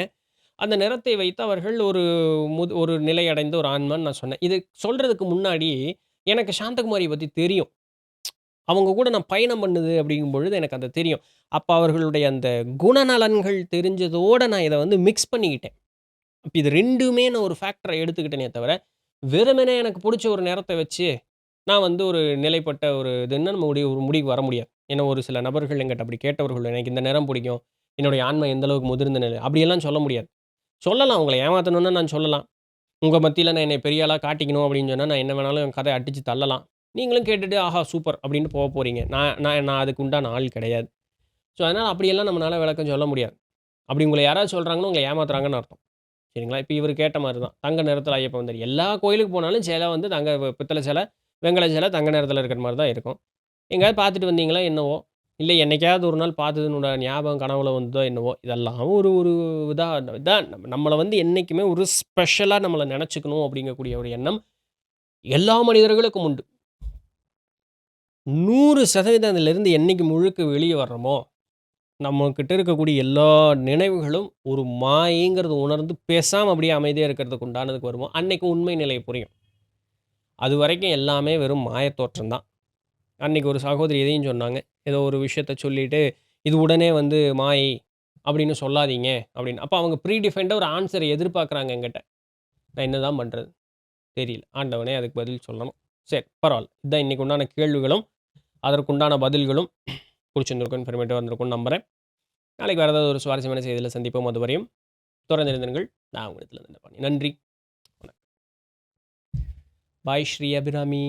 அந்த நிறத்தை வைத்து அவர்கள் ஒரு நிலை அடைந்த ஒரு ஆன்மான்னு நான் சொன்னேன். இது சொல்றதுக்கு முன்னாடி எனக்கு சாந்தகுமாரிய பத்தி தெரியும். அவங்க கூட நான் பயணம் பண்ணுது அப்படிங்கும்பொழுது எனக்கு அது தெரியும். அப்ப அவர்களுடைய அந்த குணநலன்கள் தெரிஞ்சதோட நான் இத வந்து மிக்ஸ் பண்ணிக்கிட்டேன். அப்ப இது 2மே நான் ஒரு ஃபேக்டர எடுத்துக்கிட்டேனே தவிர, வெறுமனே எனக்கு புடிச்ச ஒரு நிறத்த வச்சு, நான் வந்து ஒரு நிலைப்பட்ட ஒரு இதுன்னு நம்ம ஒரு முடிவுக்கு வர முடியாது. ஏன்னா ஒரு சில நபர்கள் என்கிட்ட அப்படி கேட்டவர்கள், "எனக்கு இந்த நிறம் பிடிக்கும். என்னுடைய ஆண்மை எந்த அளவுக்கு முதிர்ந்த நிலை" அப்படியெல்லாம் சொல்ல முடியாது. சொல்லலாம் உங்கள ஏமாத்தணும்னா நான் சொல்லலாம். உங்க மத்தியில நான் என்னைய பெரிய ஆளா காட்டிக்கணும் அப்படின்னு சொன்னா, நான் என்ன வேணாலும் என் கதைய அடிச்சு தள்ளலாம். நீங்களும் கேட்டுட்டு, "ஆஹா சூப்பர்" அப்படின்ட்டு போறீங்க. நான் நான் நான் அதுக்கு உண்டான ஆள் கிடையாது. ஸோ, அதனால அப்படியெல்லாம் நம்மனால விளக்கம் சொல்ல முடியாது. அப்படி உங்கள யாராவது சொல்றாங்கன்னா, உங்கள ஏமாத்துறாங்கன்னு அர்த்தம். சரிங்களா? இப்ப இவரு கேட்ட மாரி தான். தங்க நிறத்தில ஐயப்பன் வந்தாரு. எல்லா கோயிலுக்கு போனாலும் சிலை வந்து பித்தள சிலை, வெங்கல சிலை தங்க நிறத்தில இருக்கிற மாரி தான் இருக்கும். எங்கேயாவது பார்த்துட்டு வந்தீங்களா என்னவோ? இல்ல என்னைக்காவது ஒரு நாள் பார்த்ததுனோட ஞாபகம் கனவுல வந்ததோ என்னவோ? இதெல்லாம் ஒரு ஒரு இதா இதான் நம்மள வந்து என்னைக்குமே ஒரு ஸ்பெஷலா நம்மள நெனச்சுக்கணும் அப்படிங்கக்கூடிய ஒரு எண்ணம் எல்லா மனிதர்களுக்கும் உண்டு. 100% அதிலிருந்து என்னைக்கு முழுக்க வெளிய வர்றோமோ, நம்மகிட்ட இருக்கக்கூடிய எல்லா நினைவுகளும் ஒரு மாயைங்கிறத உணர்ந்து பேசாம அப்படியே அமைதியா இருக்கிறதுக்கு உண்டானதுக்கு வருவோம். அன்னைக்கு உண்மை நிலை புரியும். அதுவரைக்கும் எல்லாமே வெறும் மாயத்தோற்றம் தான். அன்னைக்கு ஒரு சகோதரி இதையும் சொன்னாங்க. ஏதோ ஒரு விஷயத்த சொல்லிட்டு, "இது உடனே வந்து மாயை அப்படின்னு சொல்லாதீங்க" அப்படின்னு. அப்ப அவங்க ப்ரீ டிஃபைன்டா ஒரு ஆன்ஸர எதிர்பார்க்குறாங்க என்கிட்ட. நான் என்னதான் பண்றது? தெரியல. ஆண்டவனே அதுக்கு பதில் சொல்லணும். சரி பரவால்ல. இதான் இன்னைக்கு உண்டான கேள்விகளும், அதற்குண்டான பதில்களும் புடிச்சிருந்திருக்கும், இன்ஃபர்மேட்டிவா இருந்திருக்கும்னு நம்புறேன். நாளைக்கு வேற ஏதாவது ஒரு சுவாரஸ்யமான செய்தியில சந்திப்போம். அதுவரையும் தொடர்ந்து இணைந்திருங்கள். நான் உங்களிடத்திலிருந்து நன்றி. வணக்கம். பாய் ஸ்ரீ அபிராமி.